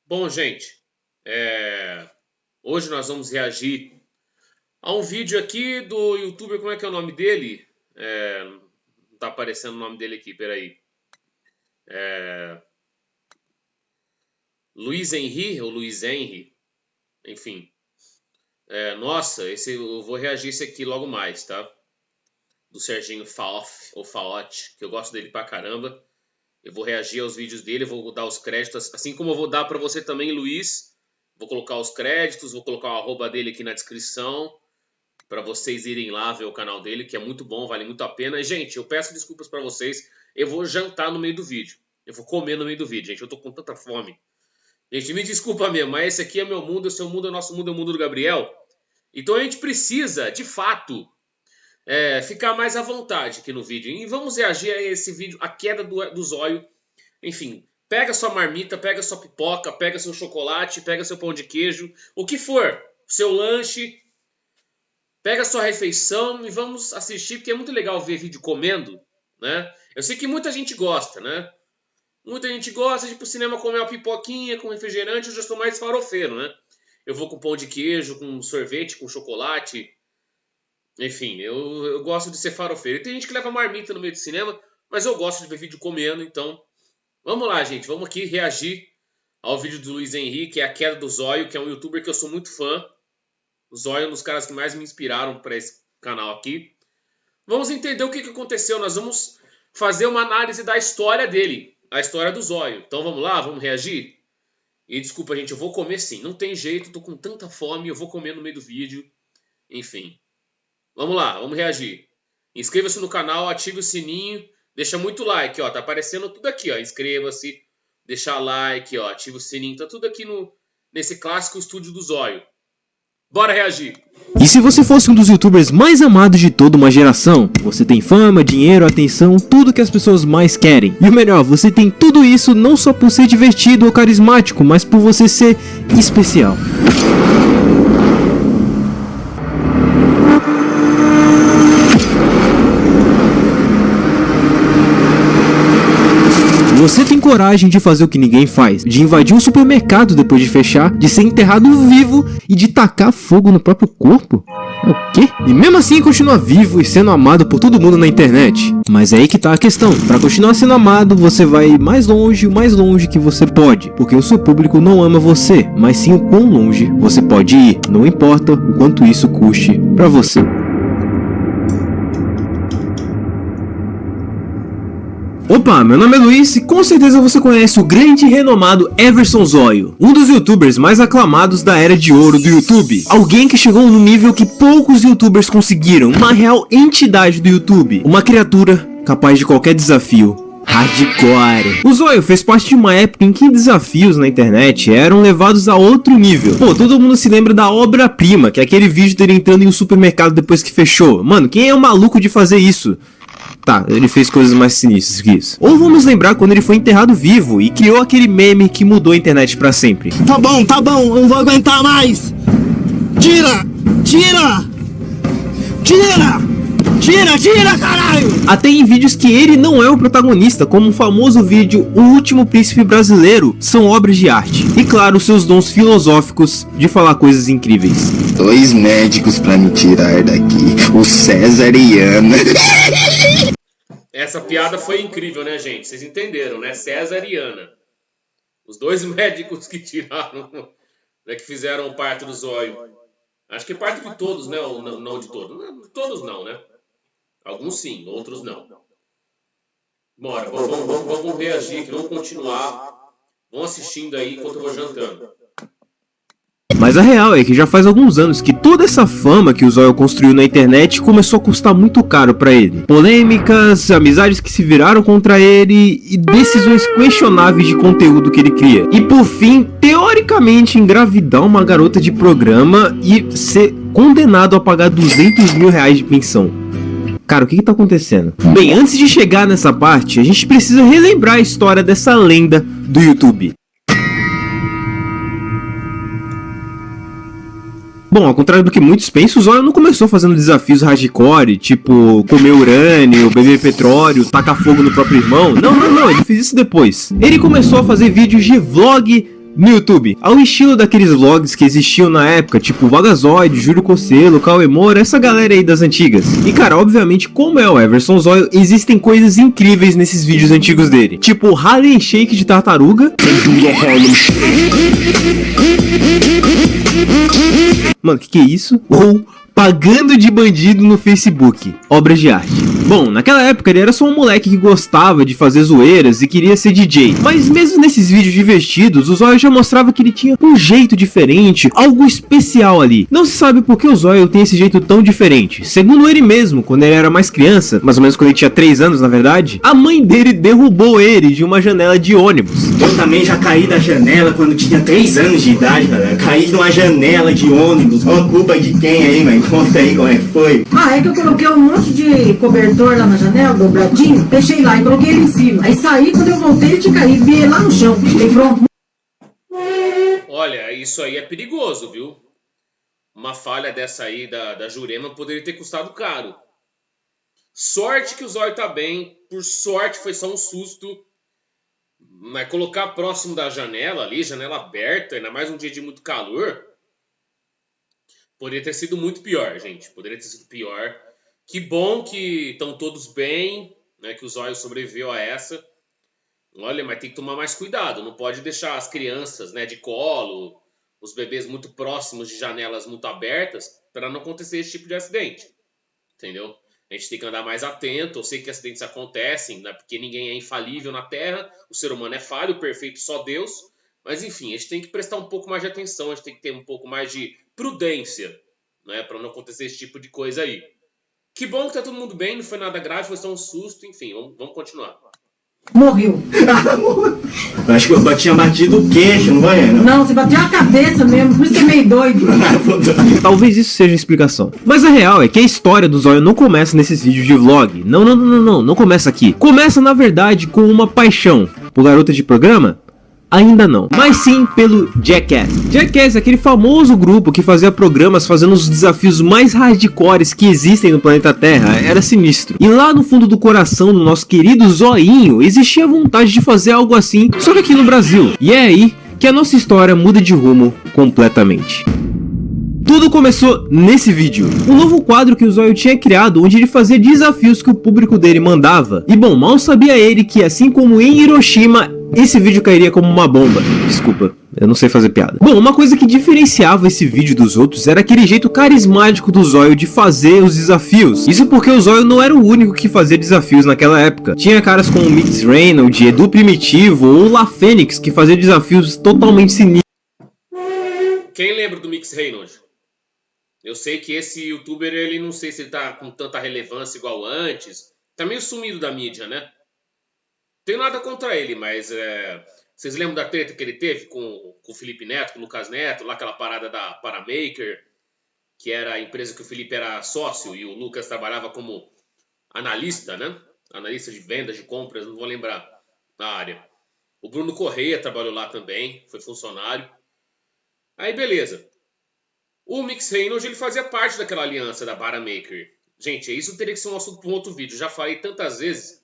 Bom, gente, hoje nós vamos reagir a um vídeo aqui do youtuber, como é que é o nome dele? Não tá aparecendo o nome dele aqui, peraí. Luiz Henry, ou Luiz Henry, enfim. Nossa, eu vou reagir esse aqui logo mais, tá? Do Serginho Faof, ou Faote, que eu gosto dele pra caramba. Eu vou reagir aos vídeos dele, vou dar os créditos, assim como eu vou dar para você também, Luiz. Vou colocar os créditos, vou colocar o arroba dele aqui na descrição, para vocês irem lá ver o canal dele, que é muito bom, vale muito a pena. E, gente, eu peço desculpas para vocês, eu vou jantar no meio do vídeo. Eu vou comer no meio do vídeo, gente, eu tô com tanta fome. Gente, me desculpa mesmo, mas esse aqui é meu mundo, o seu mundo é o nosso mundo, é o mundo do Gabriel. Então a gente precisa, de fato, ficar mais à vontade aqui no vídeo. E vamos reagir a esse vídeo, a queda do zóio. Enfim, pega sua marmita, pega sua pipoca, pega seu chocolate, pega seu pão de queijo, o que for, seu lanche, pega sua refeição e vamos assistir, porque é muito legal ver vídeo comendo, né? Eu sei que muita gente gosta, né? Muita gente gosta de ir pro cinema comer uma pipoquinha com refrigerante, eu já sou mais farofeiro, né? Eu vou com pão de queijo, com sorvete, com chocolate. Enfim, eu gosto de ser farofeiro. E tem gente que leva marmita no meio do cinema, mas eu gosto de ver vídeo comendo, então vamos lá, gente. Vamos aqui reagir ao vídeo do Luiz Henrique, que é a queda do Zóio, que é um youtuber que eu sou muito fã. O Zóio é um dos caras que mais me inspiraram para esse canal aqui. Vamos entender o que aconteceu. Nós vamos fazer uma análise da história dele, a história do Zóio. Então vamos lá, vamos reagir? E desculpa, gente, eu vou comer sim. Não tem jeito, tô com tanta fome, eu vou comer no meio do vídeo. Enfim. Vamos lá, vamos reagir. Inscreva-se no canal, ative o sininho, deixa muito like, ó, tá aparecendo tudo aqui, ó, inscreva-se, deixa like, ó, ativa o sininho, tá tudo aqui nesse clássico estúdio do Zóio. Bora reagir! E se você fosse um dos youtubers mais amados de toda uma geração? Você tem fama, dinheiro, atenção, tudo que as pessoas mais querem. E o melhor, você tem tudo isso não só por ser divertido ou carismático, mas por você ser especial. Você tem coragem de fazer o que ninguém faz, de invadir um supermercado depois de fechar, de ser enterrado vivo e de tacar fogo no próprio corpo? O quê? E mesmo assim continua vivo e sendo amado por todo mundo na internet. Mas é aí que tá a questão, para continuar sendo amado você vai mais longe, o mais longe que você pode, porque o seu público não ama você, mas sim o quão longe você pode ir, não importa o quanto isso custe pra você. Opa, meu nome é Luiz e com certeza você conhece o grande e renomado Everson Zóio, um dos youtubers mais aclamados da era de ouro do YouTube. Alguém que chegou no nível que poucos youtubers conseguiram, uma real entidade do YouTube, uma criatura capaz de qualquer desafio. Hardcore. O Zóio fez parte de uma época em que desafios na internet eram levados a outro nível. Pô, todo mundo se lembra da obra-prima, que é aquele vídeo dele entrando em um supermercado depois que fechou. Mano, quem é o maluco de fazer isso? Tá, ele fez coisas mais sinistras que isso. Ou vamos lembrar quando ele foi enterrado vivo e criou aquele meme que mudou a internet pra sempre. Tá bom, eu não vou aguentar mais. Tira, caralho! Até em vídeos que ele não é o protagonista, como o famoso vídeo O Último Príncipe Brasileiro, são obras de arte. E claro, seus dons filosóficos de falar coisas incríveis. 2 médicos pra me tirar daqui, o César e Ana. Essa piada foi incrível, né, gente? Vocês entenderam, né? César e Ana. Os 2 médicos que tiraram, né, que fizeram parte do Zóio. Acho que parte de todos, né? Ou não de todos. Todos não, né? Alguns sim, outros não. Bora, vamos reagir aqui, vamos continuar. Vão assistindo aí enquanto eu vou jantando. Mas a real é que já faz alguns anos que toda essa fama que o Zóio construiu na internet começou a custar muito caro pra ele. Polêmicas, amizades que se viraram contra ele e decisões questionáveis de conteúdo que ele cria. E por fim, teoricamente engravidar uma garota de programa e ser condenado a pagar 200 mil reais de pensão. Cara, o que tá acontecendo? Bem, antes de chegar nessa parte, a gente precisa relembrar a história dessa lenda do YouTube. Bom, ao contrário do que muitos pensam, o Zóio não começou fazendo desafios hardcore, tipo comer urânio, beber petróleo, tacar fogo no próprio irmão. Não, ele fez isso depois. Ele começou a fazer vídeos de vlog no YouTube, ao estilo daqueles vlogs que existiam na época, tipo Vagazoid, Júlio Cocelo, Cauê Moura, essa galera aí das antigas. E cara, obviamente, como é o Everson Zóio, existem coisas incríveis nesses vídeos antigos dele, tipo Harlem Shake de tartaruga. Mano, que é isso? Ou pagando de bandido no Facebook, obras de arte. Bom, naquela época ele era só um moleque que gostava de fazer zoeiras e queria ser DJ. Mas mesmo nesses vídeos divertidos, o Zóio já mostrava que ele tinha um jeito diferente, algo especial ali. Não se sabe por que o Zóio tem esse jeito tão diferente. Segundo ele mesmo, quando ele era mais criança, mais ou menos quando ele tinha 3 anos na verdade, a mãe dele derrubou ele de uma janela de ônibus. Eu também já caí da janela quando tinha 3 anos de idade, galera. Caí de uma janela de ônibus. Ó, culpa de quem aí, mãe? Conta aí como é que foi. Ah, é que eu coloquei um monte de cobertor lá na janela, dobradinho, deixei lá e coloquei ele em cima. Aí saí, quando eu voltei, ele tinha caído, vi ele lá no chão. Aí pronto. Olha, isso aí é perigoso, viu? Uma falha dessa aí da Jurema poderia ter custado caro. Sorte que o Zóio tá bem, por sorte foi só um susto. Mas colocar próximo da janela ali, janela aberta, ainda mais um dia de muito calor, poderia ter sido muito pior, gente. Poderia ter sido pior. Que bom que estão todos bem, né? Que o Zóio sobreviveu a essa. Olha, mas tem que tomar mais cuidado. Não pode deixar as crianças, né, de colo, os bebês muito próximos de janelas muito abertas, para não acontecer esse tipo de acidente. Entendeu? A gente tem que andar mais atento. Eu sei que acidentes acontecem, né, porque ninguém é infalível na Terra. O ser humano é falho, perfeito só Deus. Mas enfim, a gente tem que prestar um pouco mais de atenção. A gente tem que ter um pouco mais de prudência, né, para não acontecer esse tipo de coisa aí. Que bom que tá todo mundo bem, não foi nada grave, foi só um susto. Enfim, vamos continuar. Morreu. Eu acho que eu tinha batido o queixo, não vai? Não, você bateu a cabeça mesmo, por isso que é meio doido. Talvez isso seja a explicação. Mas a real é que a história do Zóio não começa nesses vídeos de vlog. Não começa aqui. Começa, na verdade, com uma paixão. Por garota de programa? Ainda não, mas sim pelo Jackass. Jackass é aquele famoso grupo que fazia programas fazendo os desafios mais hardcores que existem no planeta Terra. Era sinistro. E lá no fundo do coração do nosso querido Zoinho existia a vontade de fazer algo assim, só que aqui no Brasil. E é aí que a nossa história muda de rumo completamente. Tudo começou nesse vídeo, um novo quadro que o Zóio tinha criado, onde ele fazia desafios que o público dele mandava. E bom, mal sabia ele que, assim como em Hiroshima, esse vídeo cairia como uma bomba. Desculpa, eu não sei fazer piada. Bom, uma coisa que diferenciava esse vídeo dos outros era aquele jeito carismático do Zóio de fazer os desafios. Isso porque o Zóio não era o único que fazia desafios naquela época. Tinha caras como o Mix Reynolds, Edu Primitivo ou La Fênix que fazia desafios totalmente sinistros. Quem lembra do Mix Reynolds? Eu sei que esse youtuber, ele não sei se ele tá com tanta relevância igual antes. Tá meio sumido da mídia, né? Tenho nada contra ele, mas vocês lembram da treta que ele teve com o Felipe Neto, com o Lucas Neto, lá aquela parada da Paramaker, que era a empresa que o Felipe era sócio e o Lucas trabalhava como analista, né? Analista de vendas, de compras, não vou lembrar na área. O Bruno Correia trabalhou lá também, foi funcionário. Aí beleza. O Mix Reynolds, ele fazia parte daquela aliança da Paramaker. Gente, isso teria que ser um assunto para um outro vídeo. Já falei tantas vezes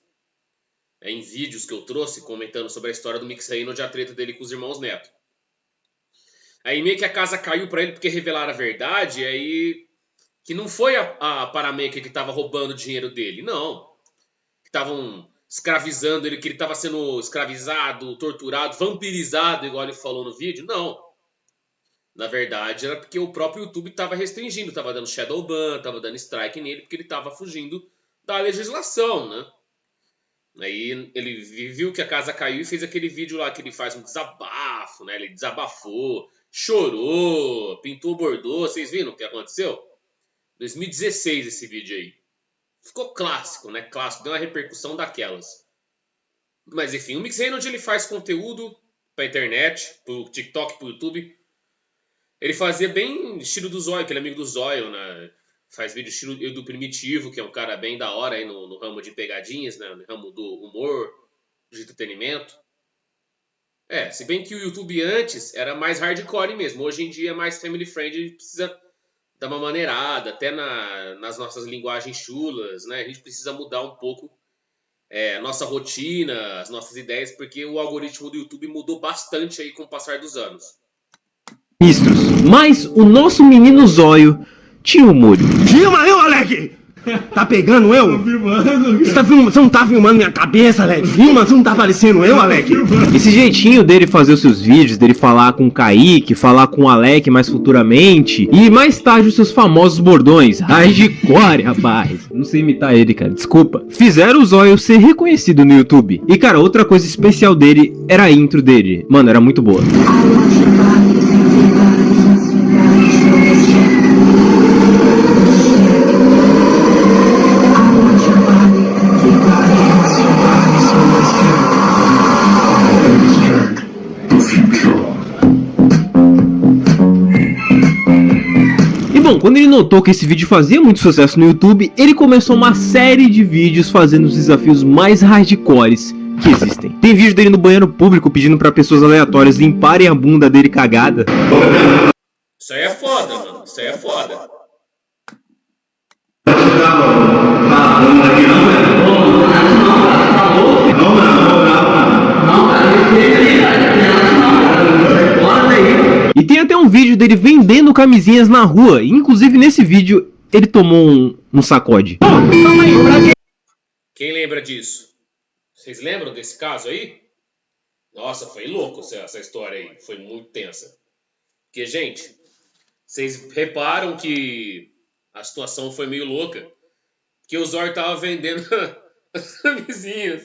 em vídeos que eu trouxe comentando sobre a história do Mix Reynolds e a treta dele com os irmãos Neto. Aí meio que a casa caiu para ele porque revelaram a verdade, aí que não foi a Paramaker que estava roubando o dinheiro dele, não. Que estavam escravizando ele, que ele estava sendo escravizado, torturado, vampirizado, igual ele falou no vídeo, não. Na verdade, era porque o próprio YouTube estava restringindo, estava dando shadow ban, estava dando strike nele, porque ele estava fugindo da legislação, né? Aí ele viu que a casa caiu e fez aquele vídeo lá que ele faz um desabafo, né? Ele desabafou, chorou, pintou, bordou. Vocês viram o que aconteceu? 2016 esse vídeo aí. Ficou clássico, né? Clássico, deu uma repercussão daquelas. Mas enfim, o Mix Reynolds, ele faz conteúdo pra internet, pro TikTok, pro YouTube. Ele fazia bem estilo do Zóio, que ele é amigo do Zóio, né? Faz vídeo estilo do Primitivo, que é um cara bem da hora aí no ramo de pegadinhas, né? No ramo do humor, de entretenimento. Se bem que o YouTube antes era mais hardcore mesmo. Hoje em dia é mais family friendly, a gente precisa dar uma maneirada, até nas nossas linguagens chulas, né? A gente precisa mudar um pouco nossa rotina, as nossas ideias, porque o algoritmo do YouTube mudou bastante aí com o passar dos anos. Mas o nosso menino Zóio tinha um molho. Filma eu, Alec! Tá pegando eu? Tô filmando, Você, você não tá filmando minha cabeça, Alec? Filma, você não tá parecendo eu, Alec? Esse jeitinho dele fazer os seus vídeos, dele falar com o Kaique, falar com o Alec mais futuramente, e mais tarde os seus famosos bordões. Hardcore, rapaz. Não sei imitar ele, cara, desculpa. Fizeram o Zóio ser reconhecido no YouTube. E, cara, outra coisa especial dele era a intro dele. Mano, era muito boa. Bom, quando ele notou que esse vídeo fazia muito sucesso no YouTube, ele começou uma série de vídeos fazendo os desafios mais hardcores que existem. Tem vídeo dele no banheiro público pedindo pra pessoas aleatórias limparem a bunda dele cagada. Isso aí é foda, mano. Isso aí é foda. E tem até um vídeo dele vendendo camisinhas na rua. Inclusive nesse vídeo ele tomou um sacode. Quem lembra disso? Vocês lembram desse caso aí? Nossa, foi louco essa história aí. Foi muito tensa. Porque, gente, vocês reparam que a situação foi meio louca. Que o Zóio tava vendendo as camisinhas.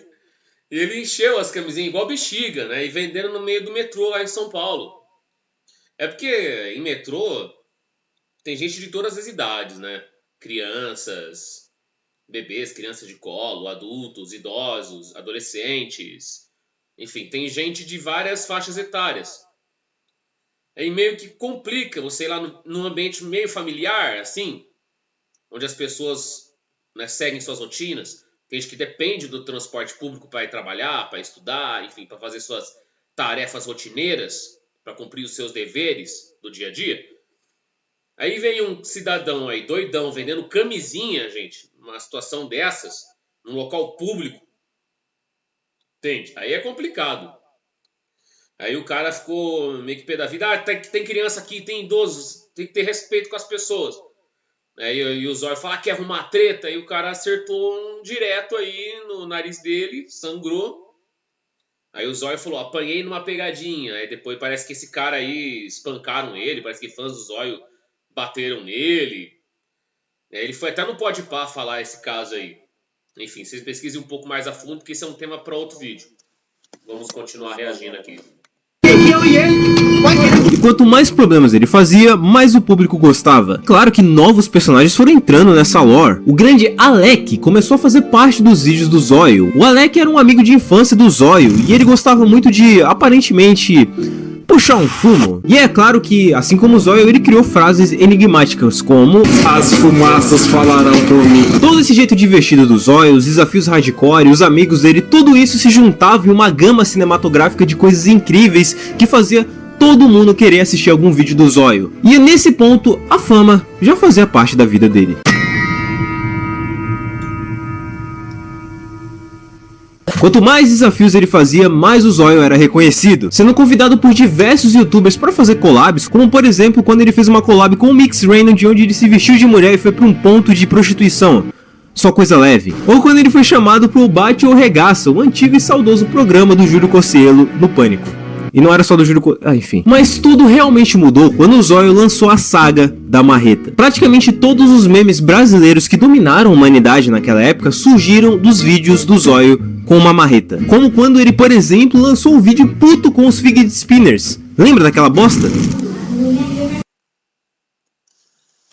E ele encheu as camisinhas igual bexiga, né? E vendendo no meio do metrô lá em São Paulo. É porque em metrô tem gente de todas as idades, né? Crianças, bebês, crianças de colo, adultos, idosos, adolescentes. Enfim, tem gente de várias faixas etárias. Aí meio que complica você ir lá num ambiente meio familiar, assim, onde as pessoas, né, seguem suas rotinas. Tem gente que depende do transporte público para ir trabalhar, para estudar, enfim, para fazer suas tarefas rotineiras, para cumprir os seus deveres do dia a dia. Aí vem um cidadão aí, doidão, vendendo camisinha, gente, numa situação dessas, num local público. Entende? Aí é complicado. Aí o cara ficou meio que pé da vida. Tem criança aqui, tem idosos, tem que ter respeito com as pessoas. Aí o Zóio fala que quer arrumar treta, aí o cara acertou um direto aí no nariz dele, sangrou. Aí o Zóio falou, apanhei numa pegadinha. Aí depois parece que esse cara aí espancaram ele, parece que fãs do Zóio bateram nele. Ele foi até no Podpah falar esse caso aí. Enfim, vocês pesquisem um pouco mais a fundo, porque isso é um tema para outro vídeo. Vamos continuar reagindo aqui. E quanto mais problemas ele fazia, mais o público gostava. Claro que novos personagens foram entrando nessa lore. O grande Alec começou a fazer parte dos vídeos do Zóio. O Alec era um amigo de infância do Zóio e ele gostava muito de, aparentemente, puxar um fumo. E é claro que, assim como o Zóio, ele criou frases enigmáticas como as fumaças falarão por mim. Todo esse jeito divertido do Zóio, os desafios hardcore, os amigos dele, tudo isso se juntava em uma gama cinematográfica de coisas incríveis que fazia todo mundo querer assistir algum vídeo do Zóio. E nesse ponto, a fama já fazia parte da vida dele. Quanto mais desafios ele fazia, mais o Zóio era reconhecido, sendo convidado por diversos youtubers para fazer collabs, como por exemplo quando ele fez uma collab com o Mix Raymond, onde ele se vestiu de mulher e foi para um ponto de prostituição. Só coisa leve. Ou quando ele foi chamado pro Bate ou Regaça, o antigo e saudoso programa do Júlio Cocielo no Pânico. E não era só do Júlio enfim. Mas tudo realmente mudou quando o Zóio lançou a saga da marreta. Praticamente todos os memes brasileiros que dominaram a humanidade naquela época surgiram dos vídeos do Zóio com uma marreta. Como quando ele, por exemplo, lançou um vídeo puto com os fidget spinners. Lembra daquela bosta?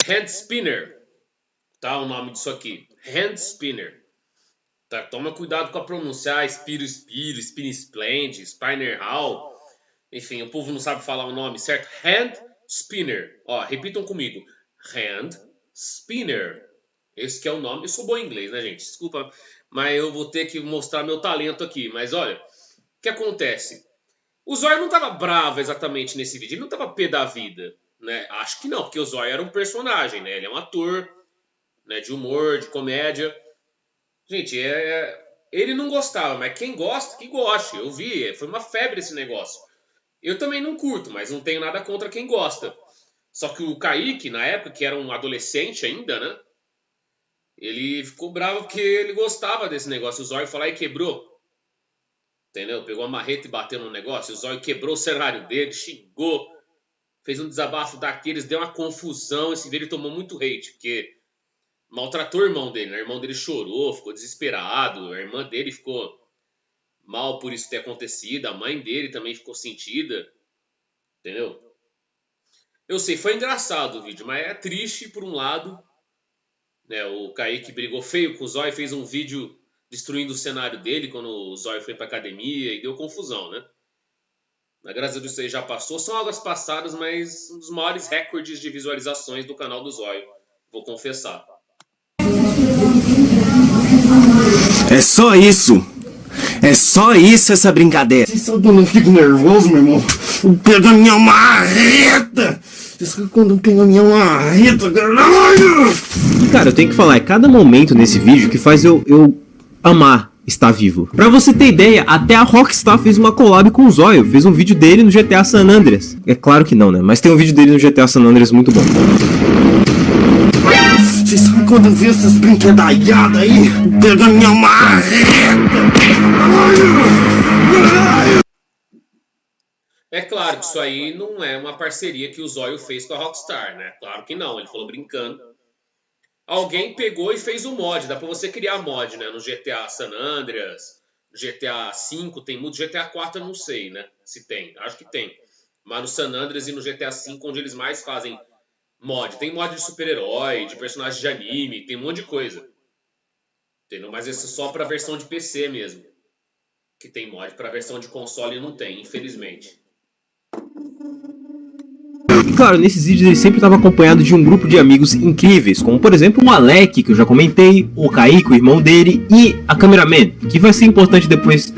Hand spinner. Tá o nome disso aqui. Hand spinner. Tá, toma cuidado com a pronúncia. Spiro, Spin Splend, Spinner Hall. Enfim, o povo não sabe falar o nome, certo? Hand spinner. Ó, repitam comigo. Hand spinner. Esse que é o nome. Eu sou bom em inglês, né, gente? Desculpa, mas eu vou ter que mostrar meu talento aqui. Mas olha, o que acontece? O Zóio não tava bravo exatamente nesse vídeo. Ele não tava pé da vida, né? Acho que não, porque o Zóio era um personagem, né? Ele é um ator, né, de humor, de comédia. Gente, Ele não gostava, mas quem gosta, que goste. Eu vi, foi uma febre esse negócio. Eu também não curto, mas não tenho nada contra quem gosta. Só que o Kaique, na época, que era um adolescente ainda, né? Ele ficou bravo porque ele gostava desse negócio. O Zóio foi lá e quebrou. Entendeu? Pegou a marreta e bateu no negócio. O Zóio quebrou o cenário dele, xingou. Fez um desabafo daqueles, deu uma confusão. Esse vídeo tomou muito hate, porque maltratou o irmão dele, né? O irmão dele chorou, ficou desesperado. A irmã dele ficou mal por isso ter acontecido. A mãe dele também ficou sentida. Entendeu? Eu sei, foi engraçado o vídeo, mas é triste por um lado. Né? O Kaique brigou feio com o Zóio, fez um vídeo destruindo o cenário dele quando o Zóio foi pra academia e deu confusão, né? Mas graças a Deus isso aí já passou. São águas passadas, mas um dos maiores recordes de visualizações do canal do Zóio. Vou confessar. É só isso. É só isso essa brincadeira. Vocês sabem quando eu fico nervoso, meu irmão? Eu pego a minha marreta. Vocês sabem quando eu pego a minha marreta, caralho? E cara, eu tenho que falar, é cada momento nesse vídeo que faz eu amar estar vivo. Pra você ter ideia, até a Rockstar fez uma collab com o Zóio. Fez um vídeo dele no GTA San Andreas. É claro que não, né? Mas tem um vídeo dele no GTA San Andreas muito bom. Vocês sabem quando eu vi essas brinquedaiadas aí? Eu pego a minha marreta. É claro que isso aí não é uma parceria que o Zóio fez com a Rockstar, né? Claro que não, ele falou brincando. Alguém pegou e fez um mod, dá pra você criar mod, né? No GTA San Andreas, no GTA V tem muito, GTA 4 eu não sei, né? Se tem, acho que tem. Mas no San Andreas e no GTA V, onde eles mais fazem mod. Tem mod de super-herói, de personagem de anime, tem um monte de coisa. Entendeu? Mas esse é só pra versão de PC mesmo. Que tem mod, pra versão de console não tem, infelizmente. E claro, nesses vídeos ele sempre estava acompanhado de um grupo de amigos incríveis, como por exemplo o Alec, que eu já comentei, o Kaique, o irmão dele, e a Cameraman, que vai ser importante depois,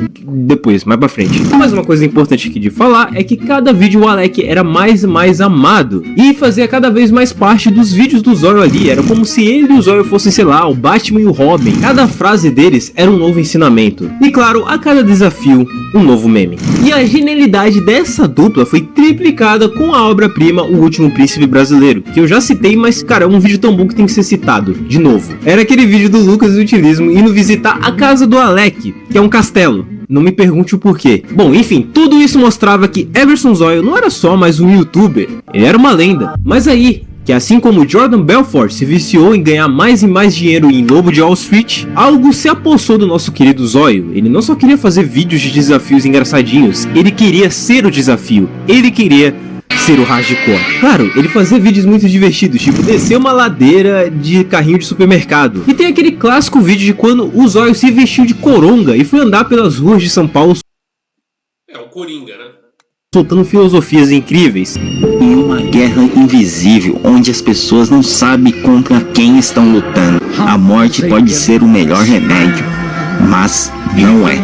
mais pra frente. Mas uma coisa importante aqui de falar é que cada vídeo o Alec era mais amado, e fazia cada vez mais parte dos vídeos do Zóio ali, era como se ele e o Zóio fossem, sei lá, o Batman e o Robin. Cada frase deles era um novo ensinamento, e claro, a cada desafio, um novo meme. E a genialidade dessa dupla foi triplicada com a obra-prima O Último Príncipe Brasileiro, que eu já citei, mas cara, é um vídeo tão bom que tem que ser citado, de novo. Era aquele vídeo do Lucas Utilismo indo visitar a casa do Alec, que é um castelo. Não me pergunte o porquê. Bom, enfim, tudo isso mostrava que Everson Zóio não era só mais um youtuber, ele era uma lenda. Mas aí, que assim como Jordan Belfort se viciou em ganhar mais e mais dinheiro em Lobo de Wall Street, algo se apossou do nosso querido Zóio. Ele não só queria fazer vídeos de desafios engraçadinhos, ele queria ser o desafio, ele queria ser o hardcore. Claro, ele fazia vídeos muito divertidos, tipo descer uma ladeira de carrinho de supermercado. E tem aquele clássico vídeo de quando o Zóio se vestiu de coronga e foi andar pelas ruas de São Paulo. É o Coringa, né? Soltando filosofias incríveis. Em uma guerra invisível, onde as pessoas não sabem contra quem estão lutando, a morte pode ser o melhor remédio, mas não é.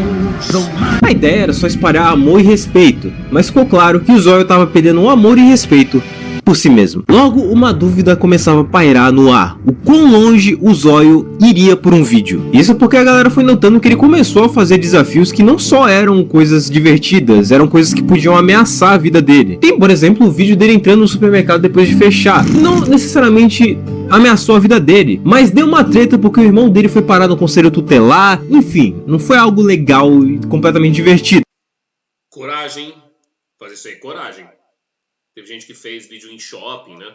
A ideia era só espalhar amor e respeito, mas ficou claro que o Zóio estava perdendo o amor e respeito por si mesmo. Logo, uma dúvida começava a pairar no ar: o quão longe o Zóio iria por um vídeo? Isso porque a galera foi notando que ele começou a fazer desafios que não só eram coisas divertidas, eram coisas que podiam ameaçar a vida dele. Tem, por exemplo, o vídeo dele entrando no supermercado depois de fechar. Não necessariamente ameaçou a vida dele, mas deu uma treta porque o irmão dele foi parado no conselho tutelar. Enfim, não foi algo legal e completamente divertido. Coragem, fazer isso aí, coragem. Teve gente que fez vídeo em shopping, né?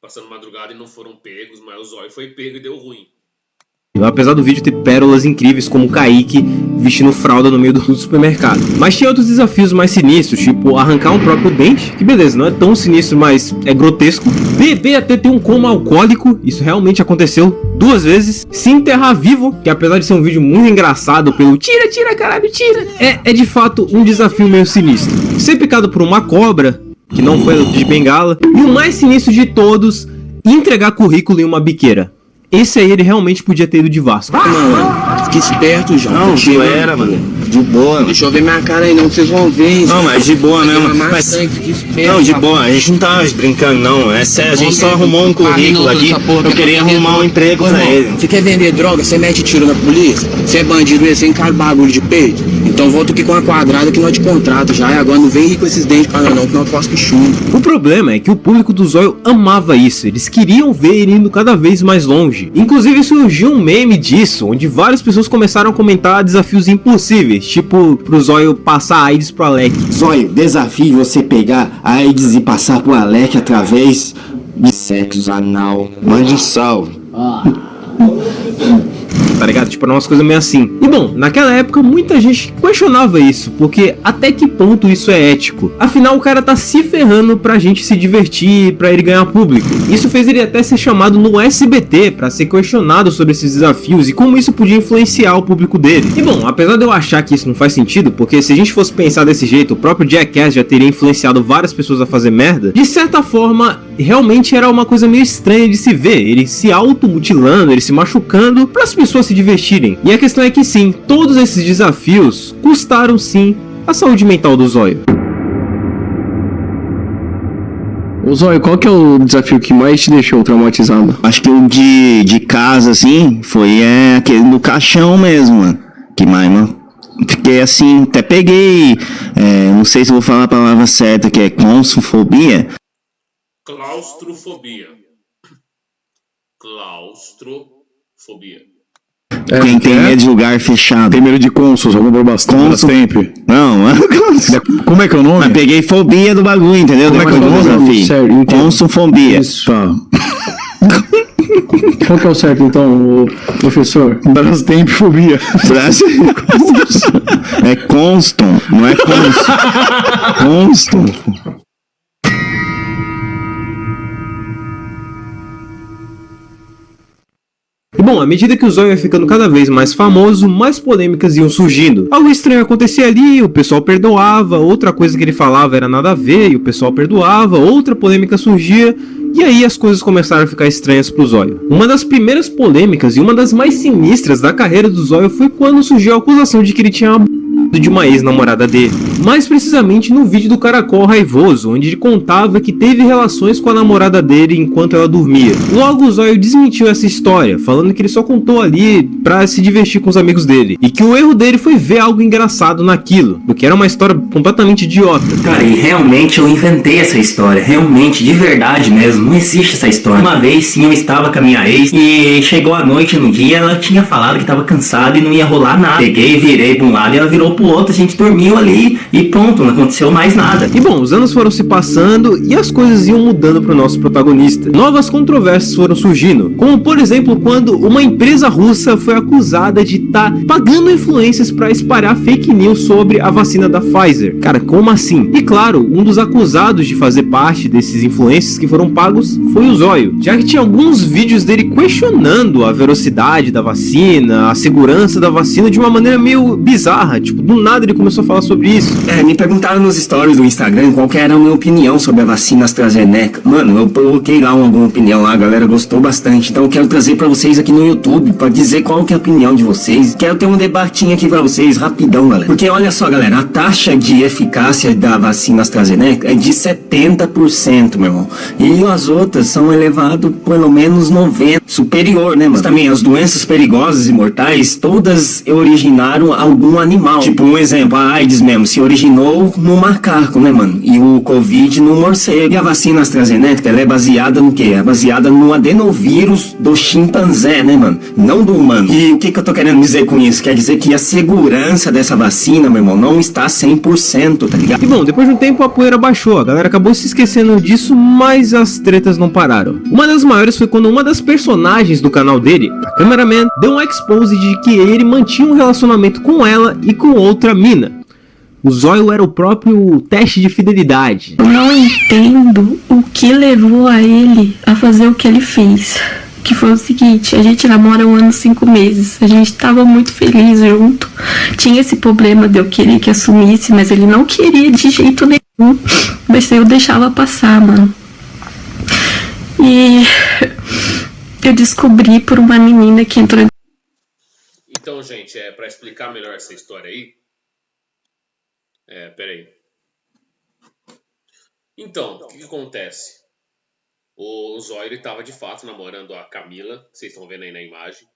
Passando madrugada e não foram pegos, mas o Zóio foi pego e deu ruim. Apesar do vídeo ter pérolas incríveis como o Kaique vestindo fralda no meio do supermercado. Mas tinha outros desafios mais sinistros, tipo arrancar um próprio dente, que beleza, não é tão sinistro, mas é grotesco. Beber até ter um coma alcoólico, isso realmente aconteceu 2 vezes. Se enterrar vivo, que apesar de ser um vídeo muito engraçado pelo tira, caralho, tira, é de fato um desafio meio sinistro. Ser picado por uma cobra, que não foi de bengala. E o mais sinistro de todos, entregar currículo em uma biqueira. Esse aí ele realmente podia ter ido de Vasco. Mano, fique esperto, João. Não era, mano. De boa. Deixa eu ver minha cara aí, não, vocês vão ver. Não, mas de boa mesmo. Mas, não, de boa. boa, a gente não tá brincando não. É sério, a gente só arrumou um currículo aqui. Eu queria arrumar um emprego pra ele. Você quer vender droga? Você mete tiro na polícia? Você é bandido mesmo, você encara bagulho de peito? Então volta aqui com uma quadrada que nós te contrata já. E agora não vem aí com esses dentes pra não, que nós posso que chumbo. O problema é que o público do Zóio amava isso, eles queriam ver ele indo cada vez mais longe. Inclusive surgiu um meme disso, onde várias pessoas começaram a comentar desafios impossíveis, tipo pro Zóio passar a AIDS pro Alec. Zóio, desafio você pegar a AIDS e passar pro Alec através de sexo anal. Mande um salve. Tá ligado? Tipo, eram umas coisas meio assim. E bom, naquela época muita gente questionava isso, porque até que ponto isso é ético? Afinal, o cara tá se ferrando pra gente se divertir, pra ele ganhar público. Isso fez ele até ser chamado no SBT pra ser questionado sobre esses desafios e como isso podia influenciar o público dele. E bom, apesar de eu achar que isso não faz sentido, porque se a gente fosse pensar desse jeito, o próprio Jackass já teria influenciado várias pessoas a fazer merda, de certa forma, realmente era uma coisa meio estranha de se ver. Ele se automutilando, ele se machucando para as pessoas se divertirem. E a questão é que sim, todos esses desafios custaram sim a saúde mental do Zóio. Ô Zóio, qual que é o desafio que mais te deixou traumatizado? Acho que o de casa, assim, foi aquele do caixão mesmo, mano. Que mais, mano? Fiquei assim, até peguei, não sei se eu vou falar a palavra certa, que é claustrofobia. Claustrofobia. Claustrofobia. Quem tem medo de lugar fechado. Tem medo de cônsul, já comprou bastante tempo. Não, Como é que é o nome? mas peguei fobia do bagulho, entendeu? Como é que é o nome? Desafio. Sério, entendo. Consulfobia. Isso. Tá. Qual que é o certo então, professor? Brastemp-fobia. É Conston, não é Conston. E bom, à medida que o Zóio ia ficando cada vez mais famoso, mais polêmicas iam surgindo. Algo estranho acontecia ali, o pessoal perdoava, outra coisa que ele falava era nada a ver e o pessoal perdoava, outra polêmica surgia, e aí as coisas começaram a ficar estranhas pro Zóio. Uma das primeiras polêmicas e uma das mais sinistras da carreira do Zóio foi quando surgiu a acusação de que ele tinha de uma ex-namorada dele. Mais precisamente no vídeo do Caracol Raivoso, onde ele contava que teve relações com a namorada dele enquanto ela dormia. Logo o Zóio desmentiu essa história, falando que ele só contou ali pra se divertir com os amigos dele, e que o erro dele foi ver algo engraçado naquilo, porque era uma história completamente idiota. Cara, e realmente eu inventei essa história, realmente, de verdade mesmo, não existe essa história. Uma vez sim eu estava com a minha ex e chegou a noite no dia, ela tinha falado que estava cansada e não ia rolar nada. Peguei, virei pra um lado e ela virou pro outro, a gente dormiu ali e pronto, não aconteceu mais nada. E bom, os anos foram se passando e as coisas iam mudando pro nosso protagonista. Novas controvérsias foram surgindo, como por exemplo quando uma empresa russa foi acusada de estar pagando influências para espalhar fake news sobre a vacina da Pfizer. Cara, como assim? E claro, um dos acusados de fazer parte desses influencers que foram pagos foi o Zóio, já que tinha alguns vídeos dele questionando a velocidade da vacina, a segurança da vacina de uma maneira meio bizarra, tipo, do nada ele começou a falar sobre isso. Me perguntaram nos stories do Instagram qual que era a minha opinião sobre a vacina AstraZeneca. Mano, eu coloquei lá alguma opinião lá, a galera gostou bastante. Então eu quero trazer pra vocês aqui no YouTube, pra dizer qual que é a opinião de vocês. Quero ter um debatinho aqui pra vocês, rapidão, galera. Porque olha só, galera, a taxa de eficácia da vacina AstraZeneca é de 70%, meu irmão. E as outras são elevado pelo menos 90%. Superior, né, mano? Também as doenças perigosas e mortais, todas originaram algum animal. Tipo, um exemplo, a AIDS mesmo, se originou no macaco, né, mano? E o Covid no morcego. E a vacina AstraZeneca, ela é baseada no quê? É baseada no adenovírus do chimpanzé, né, mano? Não do humano. E o que eu tô querendo dizer com isso? Quer dizer que a segurança dessa vacina, meu irmão, não está 100%, tá ligado? E bom, depois de um tempo a poeira baixou, a galera acabou se esquecendo disso, mas as tretas não pararam. Uma das maiores foi quando uma das personagens do canal dele, a Cameraman, deu um expose de que ele mantinha um relacionamento com ela e com outra mina. O Zóio era o próprio teste de fidelidade. Eu não entendo o que levou a ele a fazer o que ele fez. Que foi o seguinte, a gente namora 1 ano e 5 meses. A gente tava muito feliz junto. Tinha esse problema de eu querer que assumisse, mas ele não queria de jeito nenhum. Mas eu deixava passar, mano. E eu descobri por uma menina que entrou. Então, gente, para explicar melhor essa história aí, Peraí. Então, o que acontece? O Zóio, ele tava de fato namorando a Camila, que vocês estão vendo aí na imagem.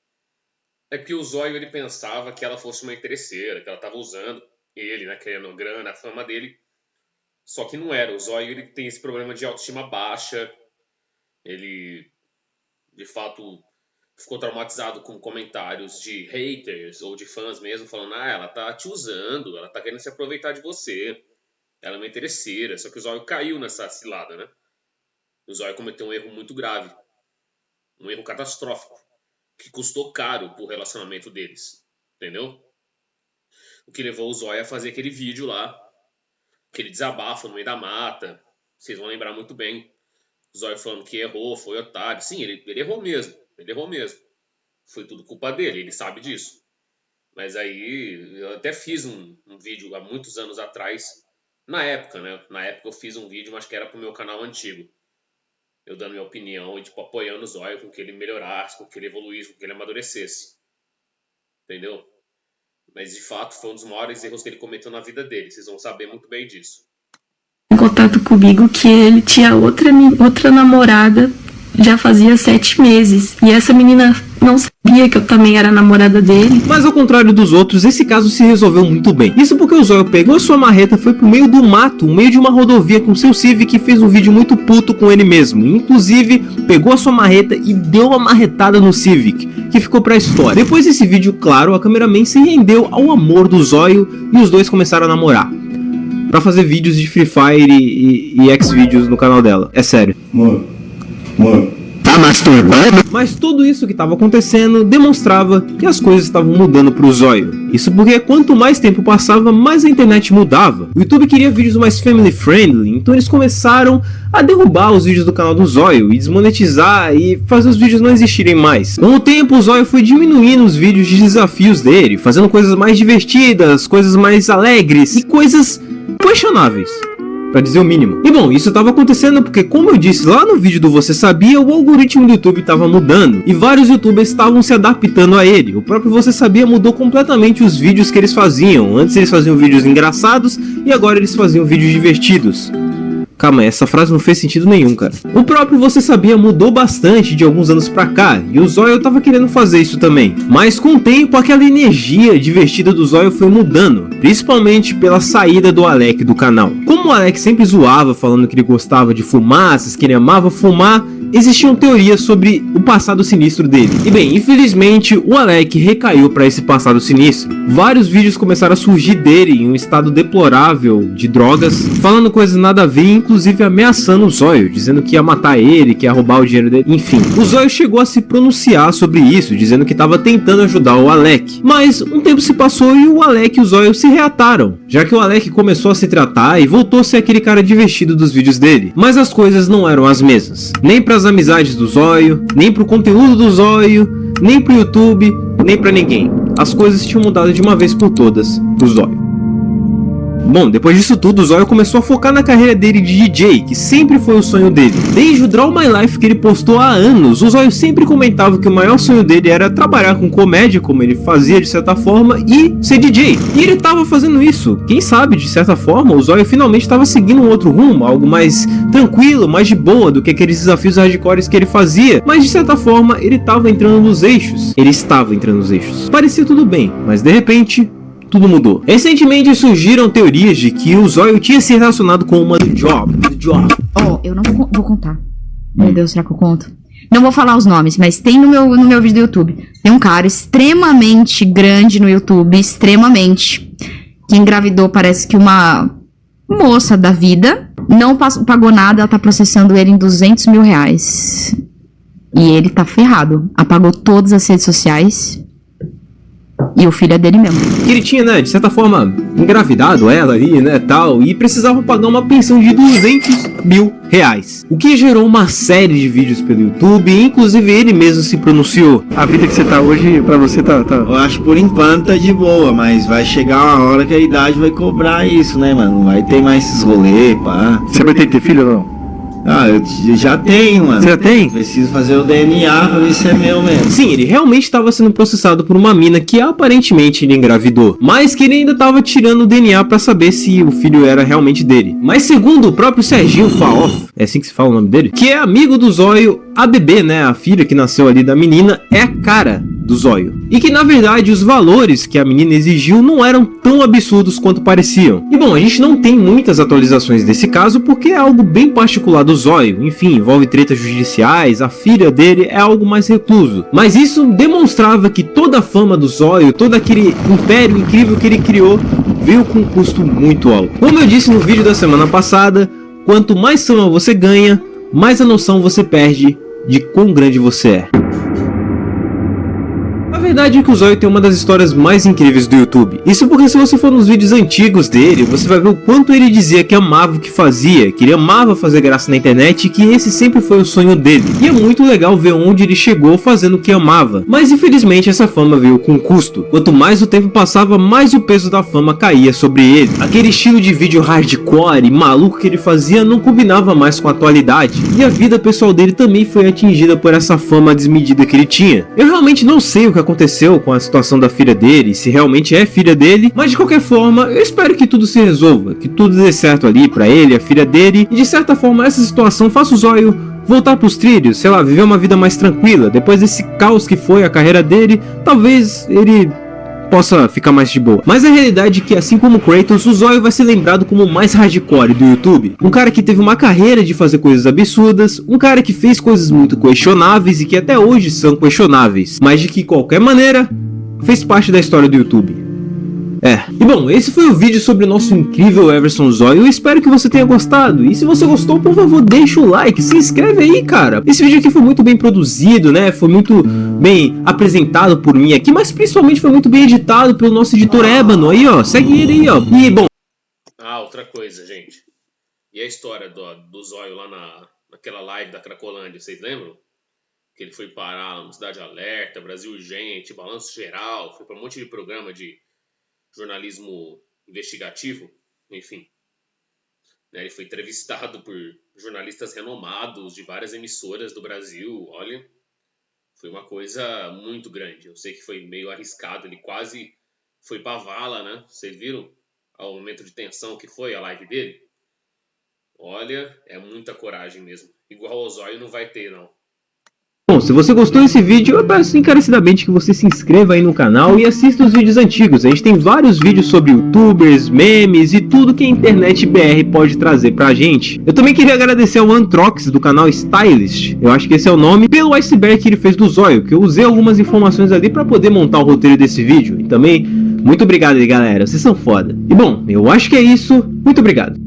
É porque o Zóio, ele pensava que ela fosse uma interesseira, que ela tava usando ele, né, querendo grana, a fama dele. Só que não era. O Zóio, ele tem esse problema de autoestima baixa. Ele, de fato, ficou traumatizado com comentários de haters ou de fãs mesmo, falando, ela tá te usando, ela tá querendo se aproveitar de você, ela é uma interesseira. Só que o Zóio caiu nessa cilada, né? O Zóio cometeu um erro muito grave, um erro catastrófico, que custou caro pro relacionamento deles, entendeu? O que levou o Zóio a fazer aquele vídeo lá, aquele desabafo no meio da mata. Vocês vão lembrar muito bem. O Zóio falando que errou, foi otário. Sim, ele errou mesmo. Ele errou mesmo. Foi tudo culpa dele, ele sabe disso. Mas aí, eu até fiz um vídeo há muitos anos atrás. Na época, né? Na época eu fiz um vídeo, mas que era pro meu canal antigo. Eu dando minha opinião e, tipo, apoiando o Zóio com que ele melhorasse, com que ele evoluísse, com que ele amadurecesse. Entendeu? Mas, de fato, foi um dos maiores erros que ele cometeu na vida dele. Vocês vão saber muito bem disso. Em contato comigo que ele tinha outra namorada já fazia 7 meses. E essa menina não sabia que eu também era namorada dele. Mas ao contrário dos outros, esse caso se resolveu muito bem. Isso porque o Zóio pegou sua marreta, foi pro meio do mato, no meio de uma rodovia com seu Civic e fez um vídeo muito puto com ele mesmo. Inclusive, pegou a sua marreta e deu uma marretada no Civic, que ficou pra história. Depois desse vídeo, claro, a cameraman se rendeu ao amor do Zóio e os dois começaram a namorar. Pra fazer vídeos de Free Fire e Xvideos no canal dela. É sério. Mano. Tá masturbando? Mas tudo isso que estava acontecendo demonstrava que as coisas estavam mudando pro Zóio. Isso porque quanto mais tempo passava, mais a internet mudava. O YouTube queria vídeos mais family friendly, então eles começaram a derrubar os vídeos do canal do Zóio e desmonetizar e fazer os vídeos não existirem mais. Com o tempo, o Zóio foi diminuindo os vídeos de desafios dele, fazendo coisas mais divertidas, coisas mais alegres e coisas questionáveis, pra dizer o mínimo. E bom, isso estava acontecendo porque, como eu disse lá no vídeo do Você Sabia, o algoritmo do YouTube estava mudando e vários youtubers estavam se adaptando a ele. O próprio Você Sabia mudou completamente os vídeos que eles faziam. Antes eles faziam vídeos engraçados e agora eles faziam vídeos divertidos. Calma, essa frase não fez sentido nenhum, cara. O próprio Você Sabia mudou bastante de alguns anos pra cá, e o Zóio tava querendo fazer isso também. Mas com o tempo, aquela energia divertida do Zóio foi mudando, principalmente pela saída do Alec do canal. Como o Alec sempre zoava, falando que ele gostava de fumaças, que ele amava fumar, existiam teorias sobre o passado sinistro dele. E bem, infelizmente, o Alec recaiu pra esse passado sinistro. Vários vídeos começaram a surgir dele em um estado deplorável de drogas, falando coisas nada a ver, inclusive ameaçando o Zóio, dizendo que ia matar ele, que ia roubar o dinheiro dele, enfim. O Zóio chegou a se pronunciar sobre isso, dizendo que estava tentando ajudar o Alec. Mas um tempo se passou e o Alec e o Zóio se reataram, já que o Alec começou a se tratar e voltou a ser aquele cara divertido dos vídeos dele. Mas as coisas não eram as mesmas, nem para as amizades do Zóio, nem pro conteúdo do Zóio, nem pro YouTube, nem pra ninguém. As coisas tinham mudado de uma vez por todas pro Zóio. Bom, depois disso tudo, o Zóio começou a focar na carreira dele de DJ, que sempre foi o sonho dele. Desde o Draw My Life que ele postou há anos, o Zóio sempre comentava que o maior sonho dele era trabalhar com comédia, como ele fazia de certa forma, e ser DJ. E ele tava fazendo isso. Quem sabe, de certa forma, o Zóio finalmente estava seguindo um outro rumo, algo mais tranquilo, mais de boa do que aqueles desafios hardcores que ele fazia. Mas de certa forma, ele estava entrando nos eixos. Ele estava entrando nos eixos. Parecia tudo bem, mas de repente tudo mudou. Recentemente surgiram teorias de que o Zóio tinha se relacionado com uma do Job. Oh, eu não vou contar. Meu Deus, será que eu conto? Não vou falar os nomes, mas tem no meu vídeo do YouTube. Tem um cara extremamente grande no YouTube, extremamente, que engravidou, parece que uma moça da vida. Não pagou nada, ela tá processando ele em R$200 mil. E ele tá ferrado. Apagou todas as redes sociais. E o filho é dele mesmo. Que ele tinha, né, de certa forma, engravidado ela ali, né, tal, e precisava pagar uma pensão de R$200 mil. O que gerou uma série de vídeos pelo YouTube, e inclusive ele mesmo se pronunciou. A vida que você tá hoje, pra você tá... Eu acho por enquanto tá de boa, mas vai chegar uma hora que a idade vai cobrar isso, né, mano? Não vai ter mais esses rolê, pá. Você vai ter filho ou não? Ah, eu já tenho, mano. Você já tem? Preciso fazer o DNA pra ver se é meu mesmo. Sim, ele realmente estava sendo processado por uma mina que aparentemente ele engravidou, mas que ele ainda estava tirando o DNA para saber se o filho era realmente dele. Mas segundo o próprio Serginho Faoff, é assim que se fala o nome dele, que é amigo do Zóio, a bebê, né, a filha que nasceu ali da menina, é a cara do Zóio. E que na verdade os valores que a menina exigiu não eram tão absurdos quanto pareciam. E bom, a gente não tem muitas atualizações desse caso porque é algo bem particular do Zóio. Enfim, envolve tretas judiciais, a filha dele é algo mais recluso. Mas isso demonstrava que toda a fama do Zóio, todo aquele império incrível que ele criou, veio com um custo muito alto. Como eu disse no vídeo da semana passada, quanto mais fama você ganha, mais a noção você perde de quão grande você é. A verdade é que o Zóio tem uma das histórias mais incríveis do YouTube. Isso porque se você for nos vídeos antigos dele, você vai ver o quanto ele dizia que amava o que fazia, que ele amava fazer graça na internet e que esse sempre foi o sonho dele. E é muito legal ver onde ele chegou fazendo o que amava. Mas infelizmente essa fama veio com custo. Quanto mais o tempo passava, mais o peso da fama caía sobre ele. Aquele estilo de vídeo hardcore e maluco que ele fazia não combinava mais com a atualidade. E a vida pessoal dele também foi atingida por essa fama desmedida que ele tinha. Eu realmente não sei o que aconteceu com a situação da filha dele, se realmente é filha dele, mas de qualquer forma, eu espero que tudo se resolva, que tudo dê certo ali pra ele, a filha dele, e de certa forma essa situação faça o Zóio voltar pros trilhos, sei lá, viver uma vida mais tranquila. Depois desse caos que foi a carreira dele, talvez ele possa ficar mais de boa. Mas a realidade é que, assim como Kratos, o Zóio vai ser lembrado como o mais hardcore do YouTube. Um cara que teve uma carreira de fazer coisas absurdas, um cara que fez coisas muito questionáveis e que até hoje são questionáveis, mas de que qualquer maneira fez parte da história do YouTube. E bom, esse foi o vídeo sobre o nosso incrível Everson Zóio. Eu espero que você tenha gostado. E se você gostou, por favor, deixa o like, se inscreve aí, cara. Esse vídeo aqui foi muito bem produzido, né? Foi muito bem apresentado por mim aqui, mas principalmente foi muito bem editado pelo nosso editor Ébano. Aí, ó, segue ele aí, ó. E bom. Outra coisa, gente. E a história do Zóio lá naquela live da Cracolândia, vocês lembram? Que ele foi parar no Cidade Alerta, Brasil Urgente, Balanço Geral, foi para um monte de programa de jornalismo investigativo, enfim. Ele foi entrevistado por jornalistas renomados de várias emissoras do Brasil. Olha, foi uma coisa muito grande. Eu sei que foi meio arriscado, ele quase foi pra vala, né? Vocês viram ao momento de tensão que foi a live dele? Olha, é muita coragem mesmo. Igual o Zóio não vai ter, não. Bom, se você gostou desse vídeo, eu peço encarecidamente que você se inscreva aí no canal e assista os vídeos antigos. A gente tem vários vídeos sobre youtubers, memes e tudo que a internet BR pode trazer pra gente. Eu também queria agradecer ao Antrox do canal Stylist, eu acho que esse é o nome, pelo iceberg que ele fez do Zóio, que eu usei algumas informações ali pra poder montar o roteiro desse vídeo. E também, muito obrigado aí, galera, vocês são foda. E bom, eu acho que é isso, muito obrigado.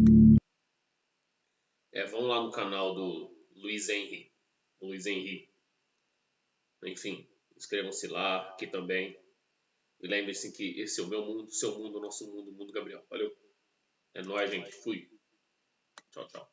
Vão lá no canal do Luiz Henry. Enfim, inscrevam-se lá, aqui também. E lembre-se que esse é o meu mundo, seu mundo, nosso mundo, o mundo Gabriel. Valeu. É nóis, gente. Fui. Tchau, tchau.